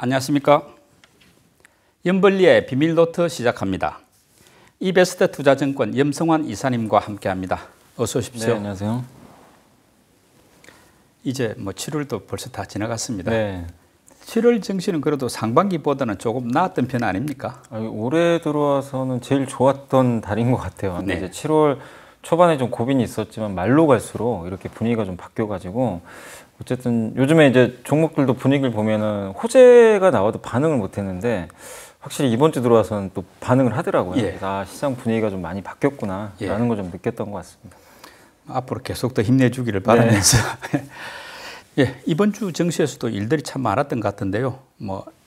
안녕하십니까. 염블리의 비밀노트 시작합니다. 이베스트 투자증권 염성환 이사님과 함께합니다. 어서 오십시오. 네, 안녕하세요. 이제 7월도 벌써 다 지나갔습니다. 네. 7월 증시는 그래도 상반기보다는 조금 나았던 편 아닙니까? 올해 들어와서는 제일 좋았던 달인 것 같아요. 근데 이제 7월 초반에 좀 고민이 있었지만 말로 갈수록 이렇게 분위기가 좀 바뀌어가지고 어쨌든 요즘에 이제 종목들도 분위기를 보면은 호재가 나와도 반응을 못 했는데 확실히 이번 주 들어와서는 또 반응을 하더라고요. 그래서 시장 분위기가 좀 많이 바뀌었구나 라는 걸 좀 느꼈던 것 같습니다. 앞으로 계속 더 힘내주기를 바라면서 이번 주 증시에서도 일들이 참 많았던 것 같은데요.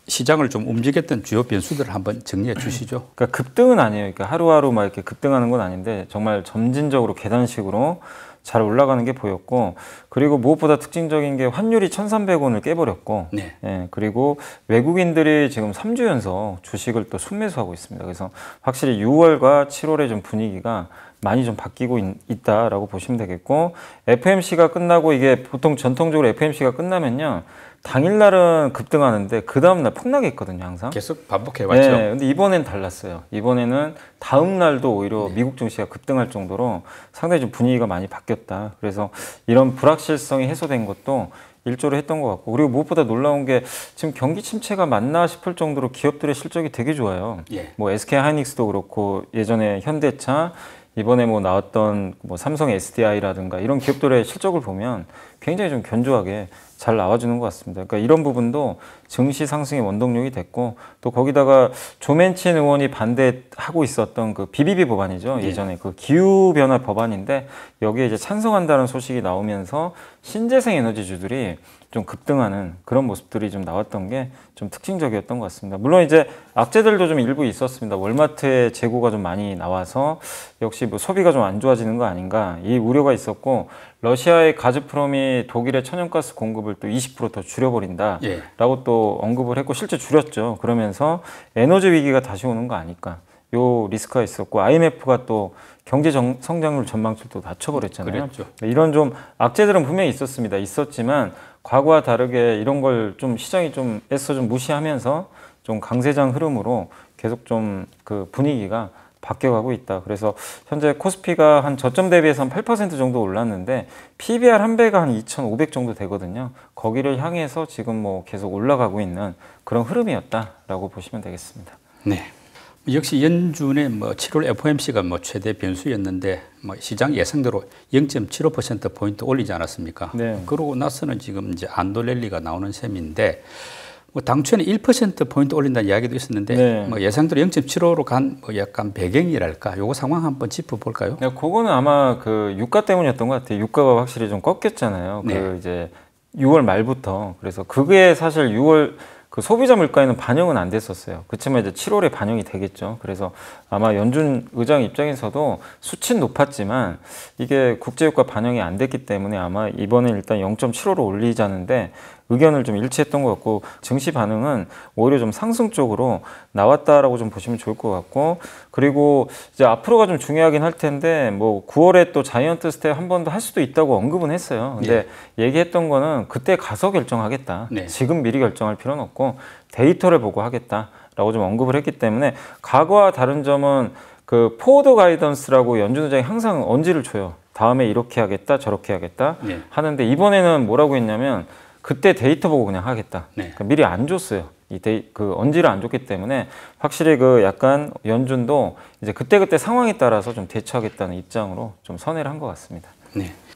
시장을 좀 움직였던 주요 변수들을 한번 정리해 주시죠. 그러니까 급등은 아니에요. 그러니까 하루하루 막 이렇게 급등하는 건 아닌데 정말 점진적으로 계단식으로 잘 올라가는 게 보였고, 그리고 무엇보다 특징적인 게 환율이 1,300원을 깨버렸고, 그리고 외국인들이 지금 3주 연속 주식을 또 순매수하고 있습니다. 그래서 확실히 6월과 7월의 좀 분위기가 많이 좀 바뀌고 있다라고 보시면 되겠고, FMC가 끝나고 이게 보통 전통적으로 FMC가 끝나면요, 당일날은 급등하는데 그 다음날 폭락했거든요, 항상. 계속 반복해왔죠. 네, 근데 이번엔 달랐어요. 이번에는 다음 날도 오히려 미국 증시가 급등할 정도로 상당히 좀 분위기가 많이 바뀌었다. 그래서 이런 불확실성이 해소된 것도 일조를 했던 것 같고, 그리고 무엇보다 놀라운 게 지금 경기 침체가 맞나 싶을 정도로 기업들의 실적이 되게 좋아요. 뭐 SK 하이닉스도 그렇고 예전에 현대차, 이번에 나왔던 삼성 SDI라든가 이런 기업들의 실적을 보면 굉장히 좀 견조하게 잘 나와주는 것 같습니다. 그러니까 이런 부분도 증시 상승의 원동력이 됐고, 또 거기다가 조맨친 의원이 반대하고 있었던 그 BBB 법안이죠. 예전에 그 기후변화 법안인데 여기에 이제 찬성한다는 소식이 나오면서 신재생 에너지주들이 좀 급등하는 그런 모습들이 좀 나왔던 게 좀 특징적이었던 것 같습니다. 물론 이제 악재들도 좀 일부 있었습니다. 월마트의 재고가 좀 많이 나와서 역시 소비가 좀 안 좋아지는 거 아닌가 이 우려가 있었고, 러시아의 가즈프롬이 독일의 천연가스 공급을 또 20% 더 줄여버린다라고 또 언급을 했고 실제 줄였죠. 그러면서 에너지 위기가 다시 오는 거 아닐까, 요 리스크가 있었고, IMF가 또 경제 성장률 전망치를 또 낮춰버렸잖아요. 그랬죠. 이런 좀 악재들은 분명히 있었지만 과거와 다르게 이런 걸 좀 시장이 좀 애써 좀 무시하면서 좀 강세장 흐름으로 계속 좀 그 분위기가 바뀌어가고 있다. 그래서 현재 코스피가 한 저점 대비해서 한 8% 정도 올랐는데 PBR 한 배가 한 2,500 정도 되거든요. 거기를 향해서 지금 계속 올라가고 있는 그런 흐름이었다라고 보시면 되겠습니다. 네. 역시 연준의 7월 FOMC가 최대 변수였는데 시장 예상대로 0.75%포인트 올리지 않았습니까? 그러고 나서는 지금 이제 안도랠리가 나오는 셈인데, 당초에는 1%포인트 올린다는 이야기도 있었는데 예상대로 0.75로 간 약간 배경이랄까, 요거 상황 한번 짚어볼까요? 그거는 아마 그 유가 때문이었던 것 같아요. 유가가 확실히 좀 꺾였잖아요. 그 이제 6월 말부터. 그래서 그게 사실 6월 그 소비자 물가에는 반영은 안 됐었어요. 그렇지만 이제 7월에 반영이 되겠죠. 그래서 아마 연준 의장 입장에서도 수치는 높았지만 이게 국제유가 반영이 안 됐기 때문에 아마 이번에 일단 0.75로 올리자는데 의견을 좀 일치했던 것 같고, 증시 반응은 오히려 좀 상승 쪽으로 나왔다라고 좀 보시면 좋을 것 같고, 그리고 이제 앞으로가 좀 중요하긴 할 텐데 9월에 또 자이언트 스텝 한 번 더 할 수도 있다고 언급은 했어요. 근데 얘기했던 거는 그때 가서 결정하겠다. 지금 미리 결정할 필요는 없고 데이터를 보고 하겠다라고 좀 언급을 했기 때문에, 과거와 다른 점은 그 포워드 가이던스라고 연준 의장이 항상 언지를 줘요. 다음에 이렇게 하겠다, 저렇게 하겠다 하는데, 이번에는 뭐라고 했냐면 그때 데이터 보고 그냥 하겠다. 그러니까 미리 안 줬어요. 그 언지를 안 줬기 때문에 확실히 그 약간 연준도 이제 그때그때 상황에 따라서 좀 대처하겠다는 입장으로 좀 선회를 한 것 같습니다.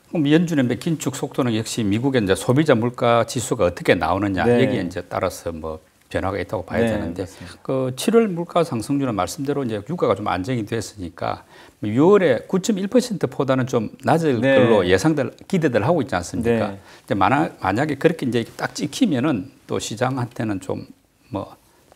그럼 연준의 긴축 속도는 역시 미국의 이제 소비자 물가 지수가 어떻게 나오느냐 여기에 이제 따라서 변화가 있다고 봐야 되는데, 그 7월 물가 상승률은 말씀대로 이제 유가가 좀 안정이 됐으니까 6월에 9.1%보다는 좀 낮을 걸로 기대들 하고 있지 않습니까? 이제 만약에 그렇게 이제 딱 찍히면은 또 시장한테는 좀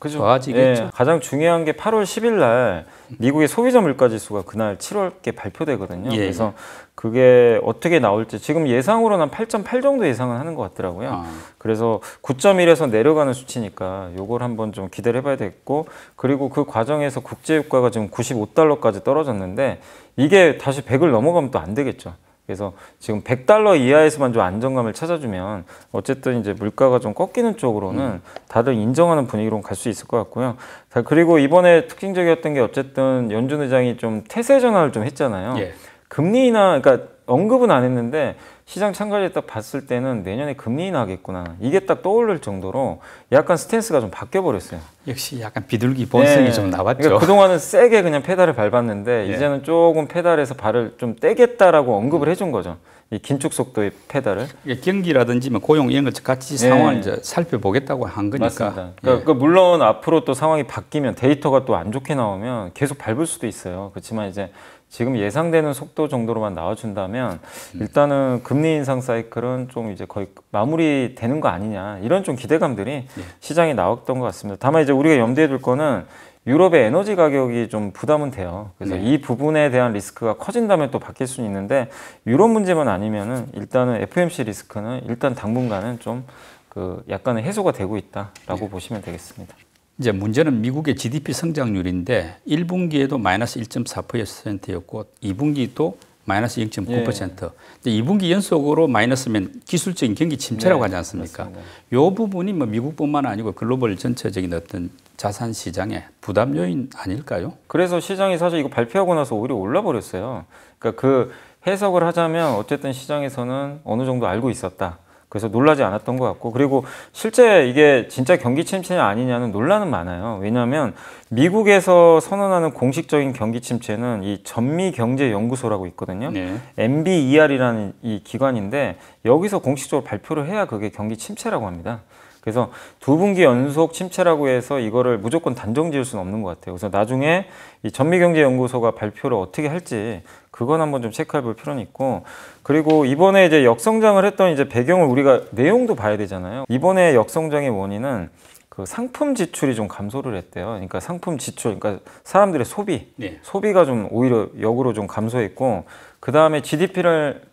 좋아지겠죠. 가장 중요한 게 8월 10일 날 미국의 소비자 물가 지수가 그날 7월께 발표되거든요. 그래서 그게 어떻게 나올지 지금 예상으로는 8.8 정도 예상을 하는 것 같더라고요. 그래서 9.1에서 내려가는 수치니까 요걸 한번 좀 기대를 해봐야 되겠고, 그리고 그 과정에서 국제유가가 지금 $95까지 떨어졌는데 이게 다시 100을 넘어가면 또 안 되겠죠. 그래서 지금 $100 이하에서만 좀 안정감을 찾아주면 어쨌든 이제 물가가 좀 꺾이는 쪽으로는 다들 인정하는 분위기로 갈 수 있을 것 같고요. 그리고 이번에 특징적이었던 게 어쨌든 연준 의장이 좀 태세 전환을 좀 했잖아요. 예. 금리 인하, 그러니까 언급은 안 했는데 시장 참가자에 딱 봤을 때는 내년에 금리 인하하겠구나. 이게 딱 떠오를 정도로 약간 스탠스가 좀 바뀌어버렸어요. 역시 약간 비둘기 본성이 네. 좀 나왔죠. 그러니까 그동안은 세게 그냥 페달을 밟았는데 예. 이제는 조금 페달에서 발을 좀 떼겠다라고 언급을 해준 거죠. 이 긴축 속도의 페달을. 경기라든지 뭐 고용 이런 것 같이 상황을 이제 살펴보겠다고 한 거니까. 맞습니다. 그러니까 물론 앞으로 또 상황이 바뀌면 데이터가 또 안 좋게 나오면 계속 밟을 수도 있어요. 그렇지만 이제 지금 예상되는 속도 정도로만 나와준다면 일단은 금리 인상 사이클은 좀 이제 거의 마무리되는 거 아니냐 이런 좀 기대감들이 시장에 나왔던 것 같습니다. 다만 이제 우리가 염두에 둘 거는 유럽의 에너지 가격이 좀 부담은 돼요. 그래서 이 부분에 대한 리스크가 커진다면 또 바뀔 수는 있는데 유럽 문제만 아니면은 일단은 FOMC 리스크는 일단 당분간은 좀 그 약간의 해소가 되고 있다라고 보시면 되겠습니다. 이제 문제는 미국의 GDP 성장률인데 1분기에도 마이너스 1.4%였고 2분기도 마이너스 0.9%. 예. 2분기 연속으로 마이너스면 기술적인 경기 침체라고 하지 않습니까? 이 부분이 뭐 미국뿐만 아니고 글로벌 전체적인 어떤 자산 시장의 부담 요인 아닐까요? 그래서 시장이 사실 이거 발표하고 나서 오히려 올라 버렸어요. 그러니까 그 해석을 하자면 어쨌든 시장에서는 어느 정도 알고 있었다. 그래서 놀라지 않았던 것 같고, 그리고 실제 이게 진짜 경기 침체냐 아니냐는 논란은 많아요. 왜냐하면 미국에서 선언하는 공식적인 경기 침체는 이 전미경제연구소라고 있거든요. 네. NBER이라는 이 기관인데 여기서 공식적으로 발표를 해야 그게 경기 침체라고 합니다. 그래서 2분기 연속 침체라고 해서 이거를 무조건 단정 지을 수는 없는 것 같아요. 그래서 나중에 이 전미경제연구소가 발표를 어떻게 할지 그건 한번 좀 체크해 볼 필요는 있고, 그리고 이번에 이제 역성장을 했던 이제 배경을 우리가 내용도 봐야 되잖아요. 이번에 역성장의 원인은 그 상품 지출이 좀 감소를 했대요. 그러니까 상품 지출, 그러니까 사람들의 소비, 소비가 좀 오히려 역으로 좀 감소했고, 그 다음에 GDP를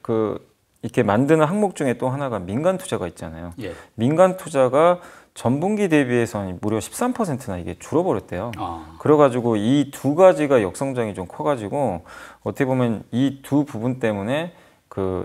이렇게 만드는 항목 중에 또 하나가 민간 투자가 있잖아요. 민간 투자가 전분기 대비해서 무려 13%나 이게 줄어버렸대요. 그래가지고 이 두 가지가 역성장이 좀 커가지고 어떻게 보면 이 두 부분 때문에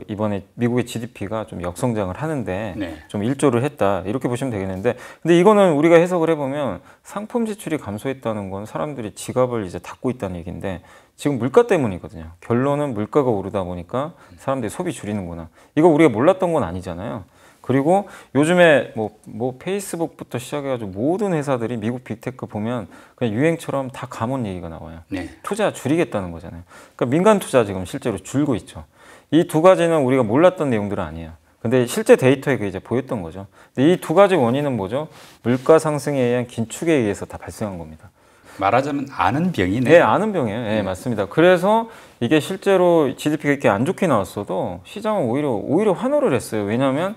이번에 미국의 GDP가 좀 역성장을 하는데 좀 일조를 했다 이렇게 보시면 되겠는데, 근데 이거는 우리가 해석을 해보면 상품 지출이 감소했다는 건 사람들이 지갑을 이제 닫고 있다는 얘기인데 지금 물가 때문이거든요. 결론은 물가가 오르다 보니까 사람들이 소비 줄이는구나. 이거 우리가 몰랐던 건 아니잖아요. 그리고 요즘에 뭐 페이스북부터 시작해가지고 모든 회사들이 미국 빅테크 보면 그냥 유행처럼 다 감원 얘기가 나와요. 투자 줄이겠다는 거잖아요. 그러니까 민간 투자 지금 실제로 줄고 있죠. 이 두 가지는 우리가 몰랐던 내용들은 아니에요. 근데 실제 데이터에 그게 이제 보였던 거죠. 이 두 가지 원인은 뭐죠? 물가 상승에 의한 긴축에 의해서 다 발생한 겁니다. 말하자면 아는 병이네. 네, 아는 병이에요. 네, 맞습니다. 그래서 이게 실제로 GDP가 이렇게 안 좋게 나왔어도 시장은 오히려 환호를 했어요. 왜냐하면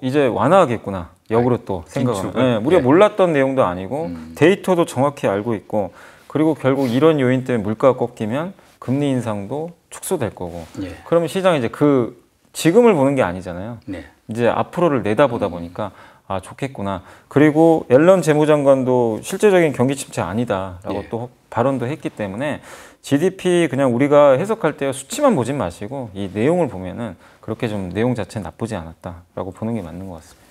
이제 완화하겠구나. 역으로 또 생각을. 네, 우리가 몰랐던 내용도 아니고 데이터도 정확히 알고 있고, 그리고 결국 이런 요인 때문에 물가가 꺾이면 금리 인상도 축소될 거고. 그러면 시장이 이제 지금을 보는 게 아니잖아요. 이제 앞으로를 내다보다 보니까 아, 좋겠구나. 그리고 옐런 재무장관도 실제적인 경기 침체 아니다라고 또 발언도 했기 때문에 GDP 그냥 우리가 해석할 때 수치만 보진 마시고 이 내용을 보면은 그렇게 좀 내용 자체는 나쁘지 않았다라고 보는 게 맞는 것 같습니다.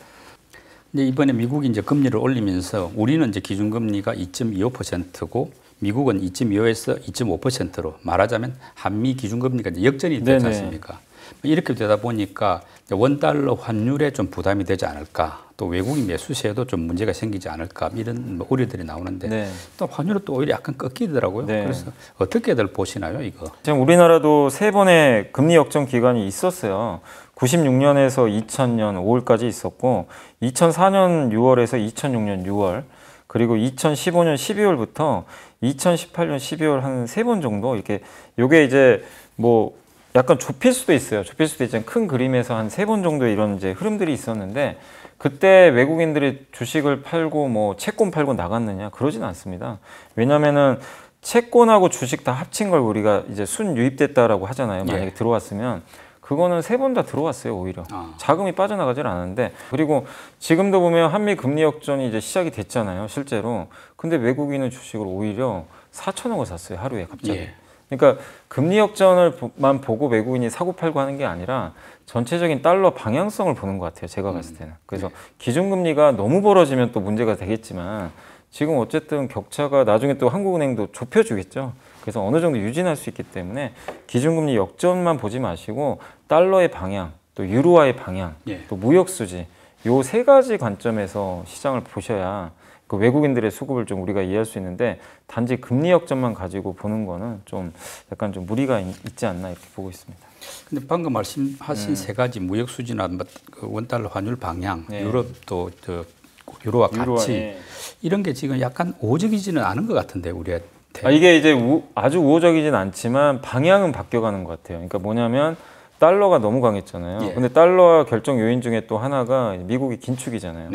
근데 이번에 미국이 이제 금리를 올리면서 우리는 이제 기준금리가 2.25%고 미국은 2.25에서 2.5%로 말하자면 한미 기준금리가 이제 역전이 되지 않습니까? 이렇게 되다 보니까 원달러 환율에 좀 부담이 되지 않을까, 또 외국인 매수세에도 좀 문제가 생기지 않을까, 이런 우려들이 나오는데 또 환율은 또 오히려 약간 꺾이더라고요. 그래서 어떻게들 보시나요, 이거? 지금 우리나라도 3번의 금리 역전 기간이 있었어요. 96년에서 2000년 5월까지 있었고, 2004년 6월에서 2006년 6월, 그리고 2015년 12월부터 2018년 12월 한 3번 정도 이렇게, 요게 이제 뭐 약간 좁힐 수도 있어요. 좁힐 수도 있지만 큰 그림에서 한 3번 정도의 이런 이제 흐름들이 있었는데, 그때 외국인들이 주식을 팔고 뭐 채권 팔고 나갔느냐? 그러진 않습니다. 왜냐면은 채권하고 주식 다 합친 걸 우리가 이제 순유입됐다라고 하잖아요. 만약에 들어왔으면. 그거는 3번 다 들어왔어요, 오히려. 자금이 빠져나가질 않았는데, 그리고 지금도 보면 한미 금리 역전이 이제 시작이 됐잖아요, 실제로. 근데 외국인은 주식을 오히려 4천억을 샀어요, 하루에 갑자기. 그러니까 금리 역전을만 보고 외국인이 사고 팔고 하는 게 아니라 전체적인 달러 방향성을 보는 것 같아요. 제가 봤을 때는. 그래서 기준금리가 너무 벌어지면 또 문제가 되겠지만 지금 어쨌든 격차가 나중에 또 한국은행도 좁혀주겠죠. 그래서 어느 정도 유지할 수 있기 때문에 기준금리 역전만 보지 마시고 달러의 방향, 또 유로화의 방향, 또 무역수지 요 세 가지 관점에서 시장을 보셔야 그 외국인들의 수급을 좀 우리가 이해할 수 있는데 단지 금리 역전만 가지고 보는 거는 좀 약간 좀 무리가 있지 않나 이렇게 보고 있습니다. 근데 방금 말씀하신 세 가지 무역 수지나 원달러 환율 방향, 유럽도 유로와 같이 이런 게 지금 약간 우호적이지는 않은 것 같은데 우리한테. 이게 이제 아주 우호적이진 않지만 방향은 바뀌어가는 것 같아요. 그러니까 뭐냐면 달러가 너무 강했잖아요. 근데 달러 결정 요인 중에 또 하나가 미국이 긴축이잖아요.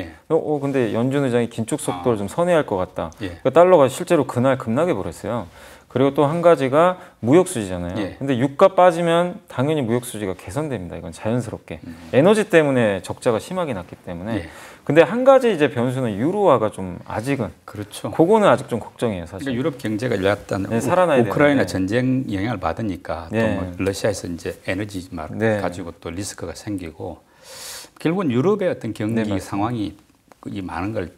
근데 연준 의장이 긴축 속도를 좀 선회할 것 같다. 그러니까 달러가 실제로 그날 급락해 버렸어요. 그리고 또 한 가지가 무역 수지잖아요. 근데 유가 빠지면 당연히 무역 수지가 개선됩니다. 이건 자연스럽게. 에너지 때문에 적자가 심하게 났기 때문에. 근데 한 가지 이제 변수는 유로화가 좀 아직은 그렇죠. 그거는 아직 좀 걱정이에요, 사실. 그러니까 유럽 경제가 일단 살아나야 우크라이나 되는데. 전쟁 영향을 받으니까 또 뭐 러시아에서 이제 에너지 가지고 또 리스크가 생기고 결국은 유럽의 어떤 경기 상황이 이 많은 걸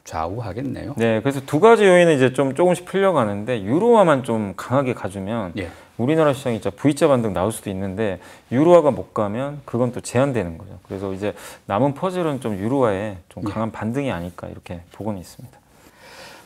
좌우하겠네요. 네, 그래서 두 가지 요인은 이제 좀 조금씩 풀려가는데 유로화만 좀 강하게 가주면 우리나라 시장이 진짜 V자 반등 나올 수도 있는데 유로화가 못 가면 그건 또 제한되는 거죠. 그래서 이제 남은 퍼즐은 좀 유로화에 좀 강한 반등이 아닐까 이렇게 보고는 있습니다.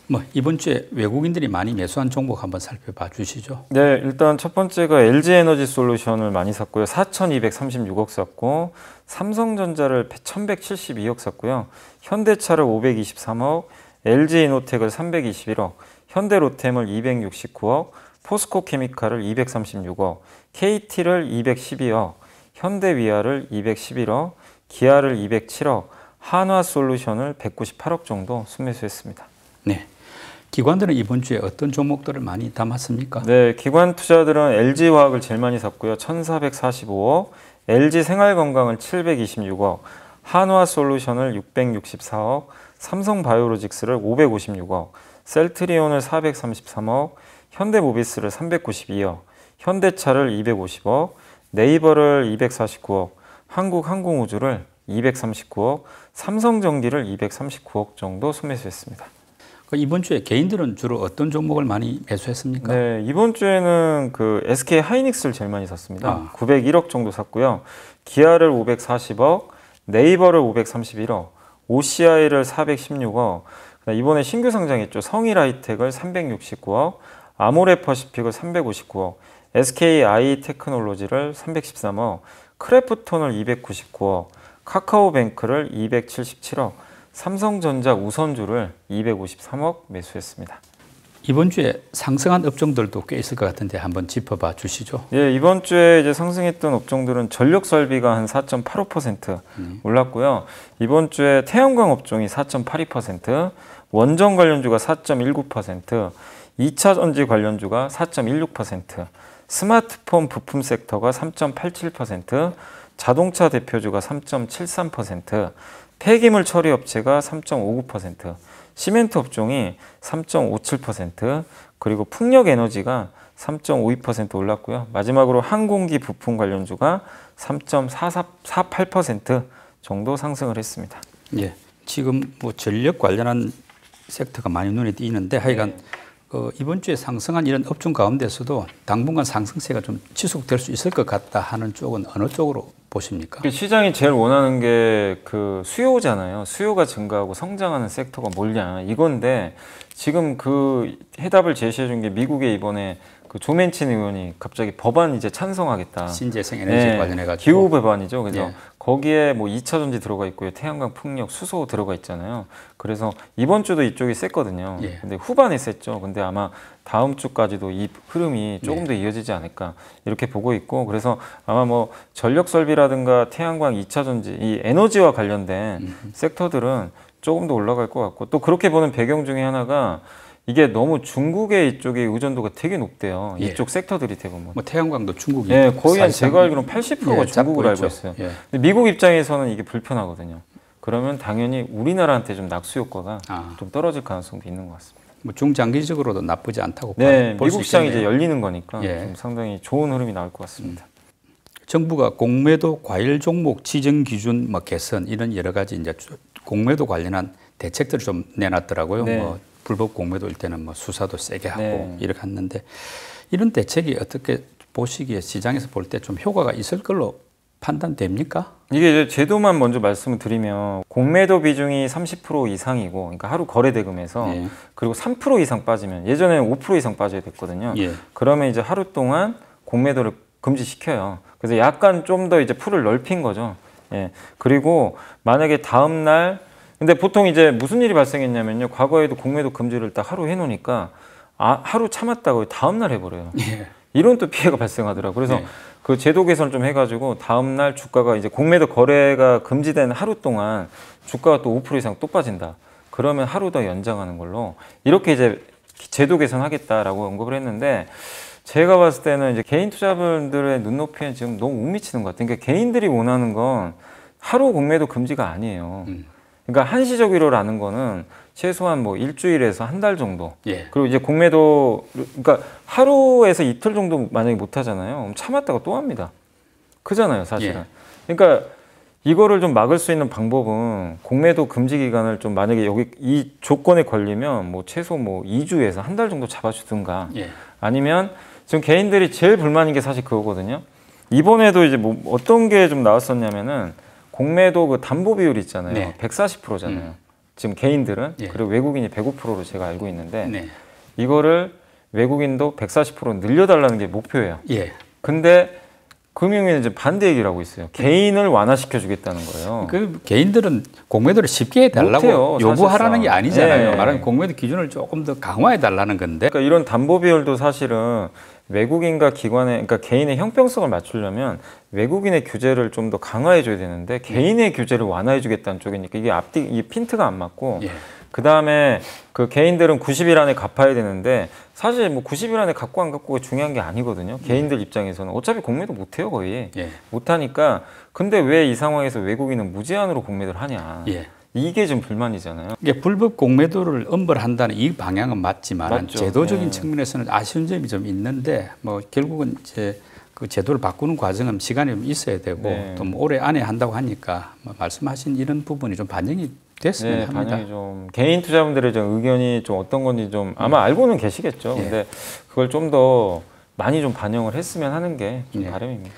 뭐 이번 주에 외국인들이 많이 매수한 종목 한번 살펴봐 주시죠. 네, 일단 첫 번째가 LG에너지솔루션을 많이 샀고요. 4,236억 샀고 삼성전자를 1,172억 샀고요. 현대차를 523억, LG이노텍을 321억, 현대로템을 269억, 포스코케미칼을 236억, KT를 212억, 현대위아를 211억, 기아를 207억, 한화솔루션을 198억 정도 순매수했습니다. 네. 기관들은 이번 주에 어떤 종목들을 많이 담았습니까? 네, 기관 투자들은 LG화학을 제일 많이 샀고요. 1,445억, LG생활건강을 726억, 한화솔루션을 664억, 삼성바이오로직스를 556억, 셀트리온을 433억, 현대모비스를 392억, 현대차를 250억, 네이버를 249억, 한국항공우주를 239억, 삼성전기를 239억 정도 순매수했습니다. 이번 주에 개인들은 주로 어떤 종목을 많이 매수했습니까? 네, 이번 주에는 그 SK 하이닉스를 제일 많이 샀습니다. 901억 정도 샀고요. 기아를 540억, 네이버를 531억, OCI를 416억, 이번에 신규 상장했죠. 성일하이텍을 369억, 아모레퍼시픽을 359억, SKI 테크놀로지를 313억, 크래프톤을 299억, 카카오뱅크를 277억, 삼성전자 우선주를 253억 매수했습니다. 이번 주에 상승한 업종들도 꽤 있을 것 같은데 한번 짚어봐 주시죠. 예, 이번 주에 이제 상승했던 업종들은 전력설비가 한 4.85% 올랐고요. 이번 주에 태양광 업종이 4.82%, 원전 관련주가 4.19%, 2차 전지 관련주가 4.16%, 스마트폰 부품 섹터가 3.87%, 자동차 대표주가 3.73%, 폐기물 처리 업체가 3.59%, 시멘트 업종이 3.57%, 그리고 풍력 에너지가 3.52% 올랐고요. 마지막으로 항공기 부품 관련주가 3.48% 정도 상승을 했습니다. 예, 지금 뭐 전력 관련한 섹터가 많이 눈에 띄는데 하여간 이번 주에 상승한 이런 업종 가운데서도 당분간 상승세가 좀 지속될 수 있을 것 같다 하는 쪽은 어느 쪽으로 보십니까? 시장이 제일 원하는 게 그 수요잖아요. 수요가 증가하고 성장하는 섹터가 뭐냐 이건데 지금 그 해답을 제시해 준 게 미국의 이번에 그 조맨친 의원이 갑자기 법안 이제 찬성하겠다. 신재생 에너지 관련해가지고 기후 법안이죠. 그래서 거기에 뭐 2차 전지 들어가 있고요. 태양광, 풍력, 수소 들어가 있잖아요. 그래서 이번 주도 이쪽이 셌거든요. 근데 후반에 셌죠. 근데 아마 다음 주까지도 이 흐름이 조금 더 이어지지 않을까 이렇게 보고 있고, 그래서 아마 뭐 전력 설비라든가 태양광, 2차 전지, 이 에너지와 관련된 섹터들은 조금 더 올라갈 것 같고, 또 그렇게 보는 배경 중에 하나가 이게 너무 중국의 이쪽에 의존도가 되게 높대요. 이쪽 섹터들이 대부분. 뭐 태양광도 중국이. 네, 거의 한 제가 알기로는 80%가 중국으로 알고 있어요. 근데 미국 입장에서는 이게 불편하거든요. 그러면 당연히 우리나라한테 좀 낙수 효과가 좀 떨어질 가능성도 있는 것 같습니다. 뭐 중장기적으로도 나쁘지 않다고 네, 볼 수 미국 시장이 있겠네요. 이제 열리는 거니까 예. 좀 상당히 좋은 흐름이 나올 것 같습니다. 정부가 공매도 과일 종목 지정 기준 뭐 개선 이런 여러 가지 이제 공매도 관련한 대책들을 좀 내놨더라고요. 네. 뭐 불법 공매도일 때는 뭐 수사도 세게 하고 네. 이렇게 했는데 이런 대책이 어떻게 보시기에 시장에서 볼 때 좀 효과가 있을 걸로 판단됩니까? 이게 이제 제도만 먼저 말씀을 드리면 공매도 비중이 30% 이상이고, 그러니까 하루 거래 대금에서 예. 그리고 3% 이상 빠지면 예전에는 5% 이상 빠져야 됐거든요. 예. 그러면 이제 하루 동안 공매도를 금지시켜요. 그래서 약간 좀 더 이제 풀을 넓힌 거죠. 예. 그리고 만약에 다음 날 근데 보통 이제 무슨 일이 발생했냐면요. 과거에도 공매도 금지를 딱 하루 해놓으니까 하루 참았다고 다음 날 해버려요. 예. 이런 또 피해가 발생하더라고요. 그래서 네. 그 제도 개선 좀 해가지고 다음 날 주가가 이제 공매도 거래가 금지된 하루 동안 주가가 또 5% 이상 또 빠진다. 그러면 하루 더 연장하는 걸로 이렇게 이제 제도 개선하겠다라고 언급을 했는데 제가 봤을 때는 이제 개인 투자자분들의 눈높이에 지금 너무 못 미치는 것 같아요. 그러니까 개인들이 원하는 건 하루 공매도 금지가 아니에요. 그러니까 한시적으로라는 거는 최소한 뭐 일주일에서 한 달 정도. 예. 그리고 이제 공매도 그러니까 하루에서 이틀 정도 만약에 못 하잖아요. 그럼 참았다가 또 합니다. 그잖아요, 사실은. 예. 그러니까 이거를 좀 막을 수 있는 방법은 공매도 금지 기간을 좀 만약에 여기 이 조건에 걸리면 뭐 최소 뭐 2주에서 한 달 정도 잡아주든가 예. 아니면 지금 개인들이 제일 불만인 게 사실 그거거든요. 이번에도 이제 뭐 어떤 게 좀 나왔었냐면은 공매도 그 담보 비율 있잖아요. 네. 140%잖아요. 지금 개인들은 예. 그리고 외국인이 105%로 제가 알고 있는데 네. 이거를 외국인도 140% 늘려달라는 게 목표예요. 예. 근데 금융위는 이제 반대 얘기를 하고 있어요. 개인을 완화시켜 주겠다는 거예요. 그 개인들은 공매도를 쉽게 해달라고 못해요, 요구하라는 게 사실상. 아니잖아요. 네. 말하는 공매도 기준을 조금 더 강화해 달라는 건데. 그러니까 이런 담보 비율도 사실은 외국인과 기관의 그러니까 개인의 형평성을 맞추려면 외국인의 규제를 좀 더 강화해 줘야 되는데 개인의 규제를 완화해 주겠다는 쪽이니까 이게 이 핀트가 안 맞고 예. 그다음에 그 개인들은 90일 안에 갚아야 되는데 사실 뭐 90일 안에 갚고 안 갚고가 중요한 게 아니거든요. 개인들 입장에서는 어차피 공매도 못 해요, 거의. 예. 못 하니까 근데 왜 이 상황에서 외국인은 무제한으로 공매도를 하냐. 예. 이게 좀 불만이잖아요. 이게 불법 공매도를 엄벌한다는 이 방향은 맞지만 맞죠. 제도적인 네. 측면에서는 아쉬운 점이 좀 있는데 뭐 결국은 이제 그 제도를 바꾸는 과정은 시간이 좀 있어야 되고 네. 또 뭐 올해 안에 한다고 하니까 뭐 말씀하신 이런 부분이 좀 반영이 됐으면 네, 합니다. 반영이 좀 개인 투자분들의 좀 의견이 좀 어떤 건지 좀 아마 알고는 계시겠죠. 예. 근데 그걸 좀 더 많이 좀 반영을 했으면 하는 게 좀 예. 바람입니다.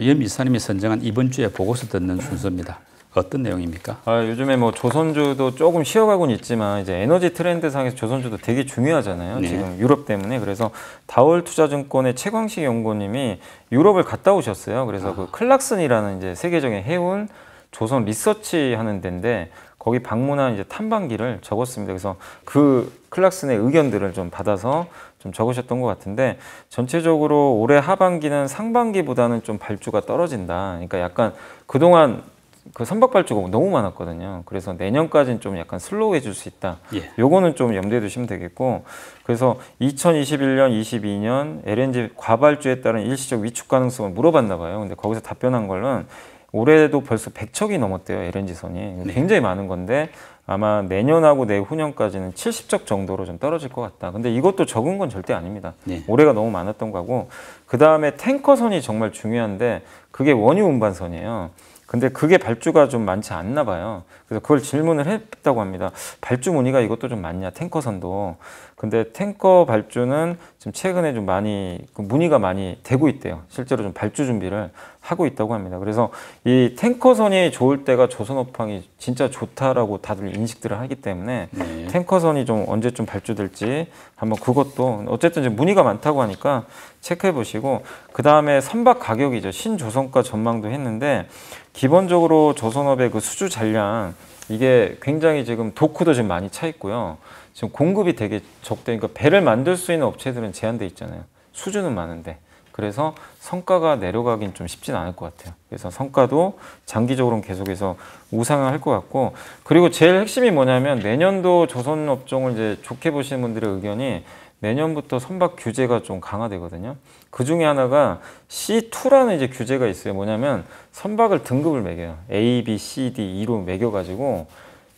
연 이사님이 선정한 이번 주에 보고서 듣는 순서입니다. 어떤 내용입니까? 요즘에 뭐 조선주도 조금 쉬어가고는 있지만 이제 에너지 트렌드상에서 조선주도 되게 중요하잖아요. 네. 지금 유럽 때문에. 그래서 다올투자증권의 최광식 연구님이 유럽을 갔다 오셨어요. 그래서 그 클락슨이라는 이제 세계적인 해운 조선 리서치 하는 데인데 거기 방문한 이제 탐방기를 적었습니다. 그래서 그 클락슨의 의견들을 좀 받아서 좀 적으셨던 것 같은데 전체적으로 올해 하반기는 상반기보다는 좀 발주가 떨어진다. 그러니까 약간 그동안 그 선박 발주가 너무 많았거든요. 그래서 내년까지는 좀 약간 슬로우해질 수 있다. 예. 요거는 좀 염두에 두시면 되겠고 그래서 2021년, 22년 LNG 과발주에 따른 일시적 위축 가능성을 물어봤나 봐요. 근데 거기서 답변한 거는 올해도 벌써 100척이 넘었대요. LNG 선이. 굉장히 많은 건데 아마 내년하고 내후년까지는 70척 정도로 좀 떨어질 것 같다. 근데 이것도 적은 건 절대 아닙니다. 네. 올해가 너무 많았던 거고 그 다음에 탱커선이 정말 중요한데 그게 원유 운반선이에요. 근데 그게 발주가 좀 많지 않나 봐요. 그래서 그걸 질문을 했다고 합니다. 발주 문의가 이것도 좀 많냐, 탱커선도. 근데 탱커 발주는 지금 최근에 좀 많이, 문의가 많이 되고 있대요. 실제로 좀 발주 준비를 하고 있다고 합니다. 그래서 이 탱커선이 좋을 때가 조선업황이 진짜 좋다라고 다들 인식들을 하기 때문에 네. 탱커선이 좀 언제쯤 발주될지 한번 그것도 어쨌든 지금 문의가 많다고 하니까 체크해 보시고 그 다음에 선박 가격이죠. 신조선가 전망도 했는데 기본적으로 조선업의 그 수주 잔량 이게 굉장히 지금 도크도 지금 많이 차 있고요. 지금 공급이 되게 적대. 그러니까 배를 만들 수 있는 업체들은 제한돼 있잖아요. 수주는 많은데. 그래서 성과가 내려가긴 좀 쉽진 않을 것 같아요. 그래서 성과도 장기적으로는 계속해서 우상할 것 같고 그리고 제일 핵심이 뭐냐면 내년도 조선업종을 이제 좋게 보시는 분들의 의견이 내년부터 선박 규제가 좀 강화되거든요. 그 중에 하나가 C2라는 이제 규제가 있어요. 뭐냐면 선박을 등급을 매겨요. A, B, C, D, E로 매겨가지고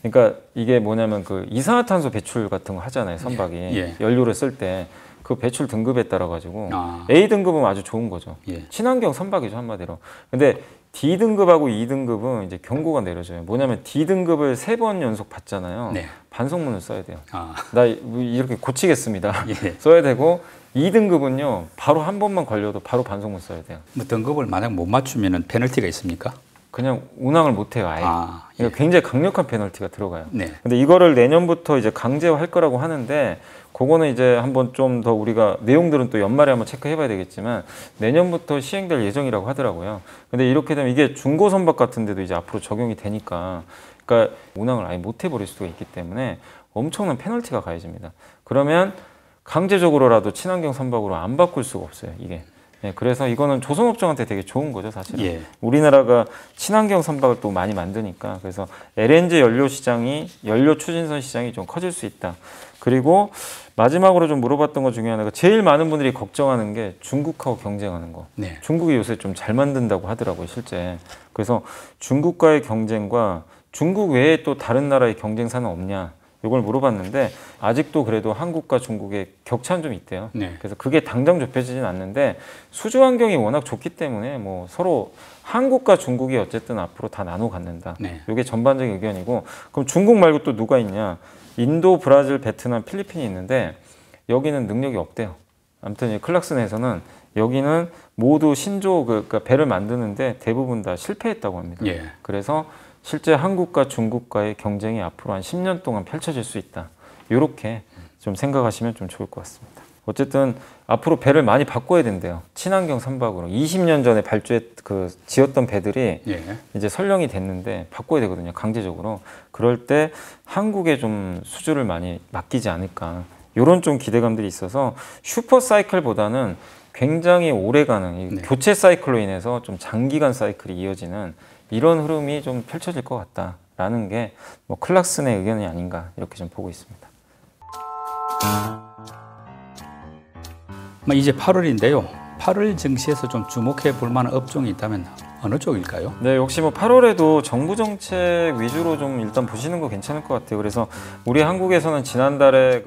그러니까 이게 뭐냐면 그 이산화탄소 배출 같은 거 하잖아요, 선박이. 예. 연료를 쓸 때 그 배출 등급에 따라 가지고 A 등급은 아주 좋은 거죠. 예. 친환경 선박이죠, 한마디로. 근데 D 등급하고 E 등급은 이제 경고가 내려져요. 뭐냐면 D 등급을 3번 연속 받잖아요. 네. 반성문을 써야 돼요. 아. 나 이렇게 고치겠습니다. 예. 써야 되고 E 등급은요, 바로 한 번만 걸려도 바로 반성문 써야 돼요. 뭐 등급을 만약 못 맞추면은 페널티가 있습니까? 그냥 운항을 못 해요, 아예. 예. 그러니까 굉장히 강력한 페널티가 들어가요. 네. 근데 이거를 내년부터 이제 강제화할 거라고 하는데, 그거는 이제 한번 좀 더 우리가 내용들은 또 연말에 한번 체크해봐야 되겠지만 내년부터 시행될 예정이라고 하더라고요. 근데 이렇게 되면 이게 중고 선박 같은 데도 이제 앞으로 적용이 되니까, 그러니까 운항을 아예 못 해버릴 수가 있기 때문에 엄청난 페널티가 가해집니다. 그러면 강제적으로라도 친환경 선박으로 안 바꿀 수가 없어요, 이게. 네, 그래서 이거는 조선업종한테 되게 좋은 거죠, 사실은. 예. 우리나라가 친환경 선박을 또 많이 만드니까. 그래서 LNG 연료 시장이, 연료 추진선 시장이 좀 커질 수 있다. 그리고 마지막으로 좀 물어봤던 것 중에 하나가, 제일 많은 분들이 걱정하는 게 중국하고 경쟁하는 거. 네. 중국이 요새 좀 잘 만든다고 하더라고요, 실제. 그래서 중국과의 경쟁과 중국 외에 또 다른 나라의 경쟁사는 없냐, 이걸 물어봤는데 아직도 그래도 한국과 중국의 격차는 좀 있대요. 네. 그래서 그게 당장 좁혀지진 않는데, 수주 환경이 워낙 좋기 때문에 뭐 서로 한국과 중국이 어쨌든 앞으로 다 나눠 갖는다. 네. 이게 전반적인 의견이고, 그럼 중국 말고 또 누가 있냐? 인도, 브라질, 베트남, 필리핀이 있는데 여기는 능력이 없대요. 아무튼 클락슨에서는 여기는 모두 신조, 그러니까 배를 만드는데 대부분 다 실패했다고 합니다. 예. 그래서 실제 한국과 중국과의 경쟁이 앞으로 한 10년 동안 펼쳐질 수 있다. 이렇게 좀 생각하시면 좀 좋을 것 같습니다. 어쨌든 앞으로 배를 많이 바꿔야 된대요. 친환경 선박으로. 20년 전에 지었던 배들이 예. 이제 설령이 됐는데 바꿔야 되거든요, 강제적으로. 그럴 때 한국에 좀 수주를 많이 맡기지 않을까, 이런 좀 기대감들이 있어서 슈퍼 사이클보다는 굉장히 오래가는 이 네. 교체 사이클로 인해서 좀 장기간 사이클이 이어지는 이런 흐름이 좀 펼쳐질 것 같다라는 게 뭐 클락슨의 의견이 아닌가, 이렇게 좀 보고 있습니다. 이제 8월인데요. 8월 증시에서 좀 주목해 볼 만한 업종이 있다면 어느 쪽일까요? 네, 역시 뭐 8월에도 정부 정책 위주로 좀 일단 보시는 거 괜찮을 것 같아요. 그래서 우리 한국에서는 지난달에